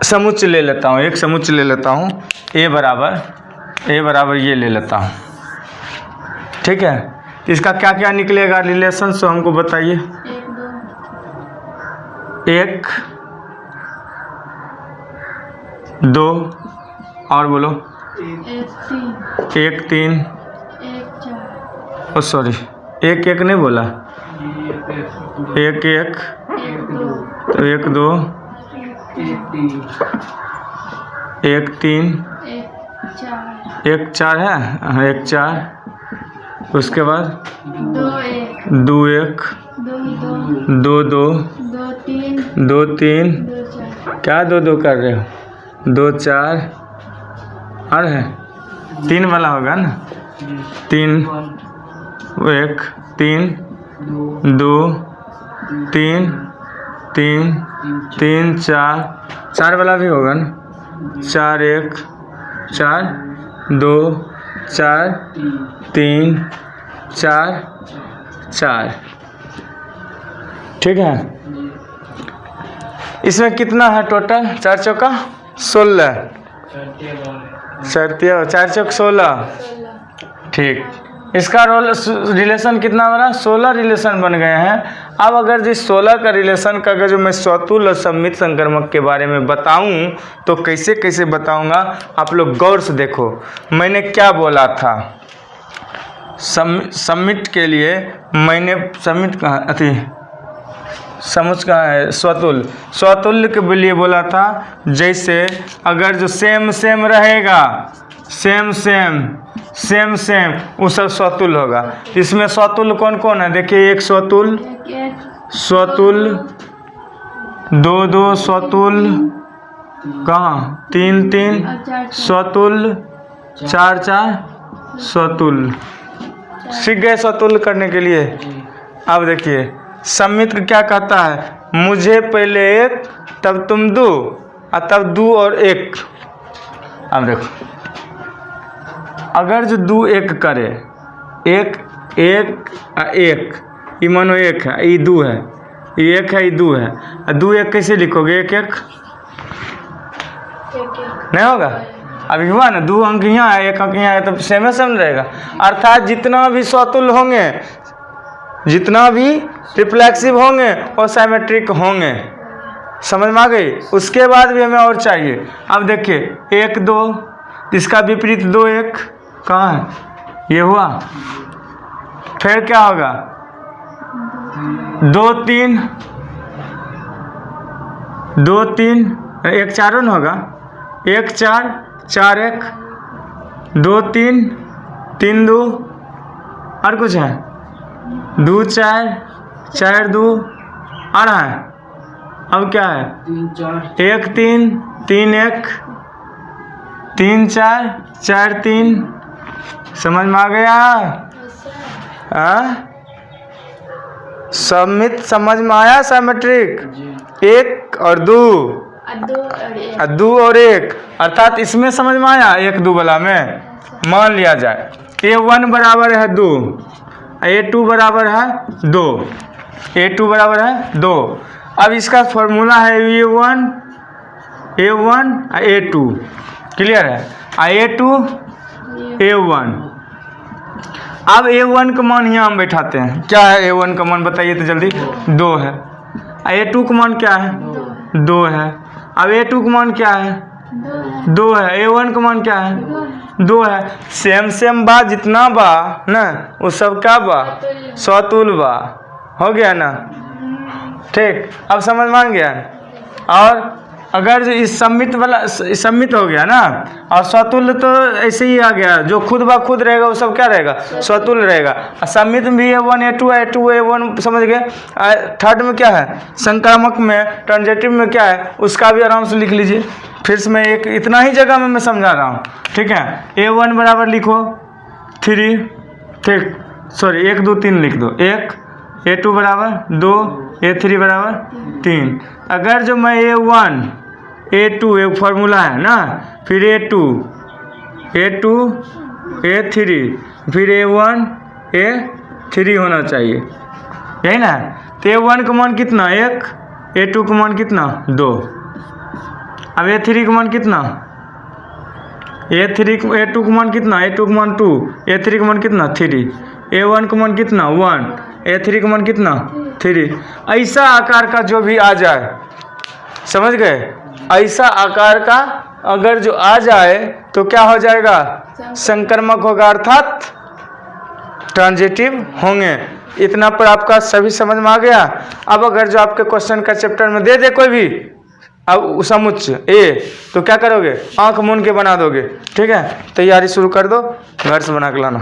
Speaker 1: समुच्चय ले लेता हूं, एक समुच्चय ले लेता हूं, ए बराबर ये ले लेता हूं, ठीक है। इसका क्या क्या निकलेगा रिलेशन, सो हमको बताइए। 1 2 और बोलो 1 3, ओ सॉरी 1 1 नहीं बोला, 1 1 तो 1 2 1 3 1 4 है, हाँ 1 4, उसके बाद 2 1 2 2 2 3, क्या 2 2 कर रहे हो, 2 4 और है 3 वाला होगा ना, 3 1 3 2 3 3 3 4 वाला भी होगा ना, 4 1 4 2 4 3 4 4, ठीक है। इसमें कितना है टोटल, 4 चौका 16, 4 चौक 16, ठीक। इसका रिलेशन कितना बना, 16 रिलेशन बन गए हैं। अब अगर जिस 16 का रिलेशन का अगर जो मैं स्वतुल और सम्मित संक्रमक के बारे में बताऊं तो कैसे कैसे बताऊंगा, आप लोग गौर से देखो। मैंने क्या बोला था, सम्मित के लिए मैंने सम्मित कहा अति समुच कहाँ है, स्वतुल्य के लिए बोला था, जैसे अगर जो सेम रहेगा, सेम वो सब स्वतुल्य होगा। इसमें स्वतुल्य कौन कौन है, देखिए एक स्वतुल्य 2 स्वतुल्य, कहाँ 3 स्वतुल्य, 4 स्वतुल्य। सीख गए स्वतुल्य करने के लिए। अब देखिए सम्मित क्या कहता है, मुझे पहले 1 तब तुम 2 और तब 2 और 1। अब देखो अगर जो 2 1 करे, 1 ये मानो 1 है, ये 2 है, ये 1 है, ये 2 है, 2 1 कैसे लिखोगे, 1 1 नहीं होगा। अभी हुआ ना, 2 अंक यहाँ है, 1 अंक यहाँ है, तो सेम रहेगा। अर्थात जितना भी स्वतुल्य होंगे, जितना भी रिफ्लेक्सिव होंगे और साइमेट्रिक होंगे, समझ में आ गई। उसके बाद भी हमें और चाहिए। अब देखिए 1 2, इसका विपरीत 2 1 कहाँ है, ये हुआ। फिर क्या होगा 2 3 1 4 न होगा, 1 4 4 1 2 3 3 2 और कुछ है 2 4 4 2 और है। अब क्या है 1 3 3 1 3 4 4 3, समझ में आ गया? सममित समझ में आया? सिमेट्रिक 1 और 2, 2 और 1, अर्थात इसमें समझ में आया 1 2 वाला में। मान लिया जाए A1 बराबर है 2, A2 बराबर है 2, A2 बराबर है 2। अब इसका फॉर्मूला है A1 A2, क्लियर है? A2 A1। अब A1 का मान यहाँ हम बैठाते हैं। क्या है A1 का मान बताइए तो जल्दी? 2 है। A2 का मान क्या है? 2 है। अब A2 का मान क्या है? 2 है। A1 का मान क्या है? 2 है। सेम बा, जितना बा ना वो सब क्या बा? स्वतुल्य बा। हो गया ना? ठीक, अब समझ में आ गया। और अगर इस सम्मित वाला सम्मित हो गया ना, और स्वतुल्य तो ऐसे ही आ गया, जो खुद ब खुद रहेगा वो सब क्या रहेगा? स्वतुल्य रहेगा। सम्मित में भी A1 A2 A2 A1, समझ गए? थर्ड में क्या है? संक्रामक में, ट्रांजिटिव में क्या है उसका भी आराम से लिख लीजिए। फिर से मैं एक इतना ही जगह में मैं समझा रहा हूँ, ठीक है? A1 बराबर लिखो 3, ठीक, सॉरी 1 2 3 लिख दो 1, A2 बराबर 2, A3 बराबर 3। अगर जो मैं A1 A2 एक फार्मूला है ना, फिर A2 A3, फिर A1 A3 होना चाहिए, यही ना? तो A1 का मान कितना? 1, A2 का मान कितना? 2। अब A3 का मान कितना? A2 का मान कितना? A2 का मान 2, A3 का मान कितना? 3, A1 का मान कितना? 1, A3 का मान कितना? 3। ऐसा आकार का जो भी आ जाए, समझ गए? ऐसा आकार का अगर जो आ जाए तो क्या हो जाएगा? संक्रामक होगा, अर्थात ट्रांजिटिव होंगे। इतना पर आपका सभी समझ में आ गया। अब अगर जो आपके क्वेश्चन का चैप्टर में दे दे कोई भी अब समुच्चय ए, तो क्या करोगे? आंख मूंद के बना दोगे, ठीक है? तैयारी शुरू कर दो, घर से बना के लाना।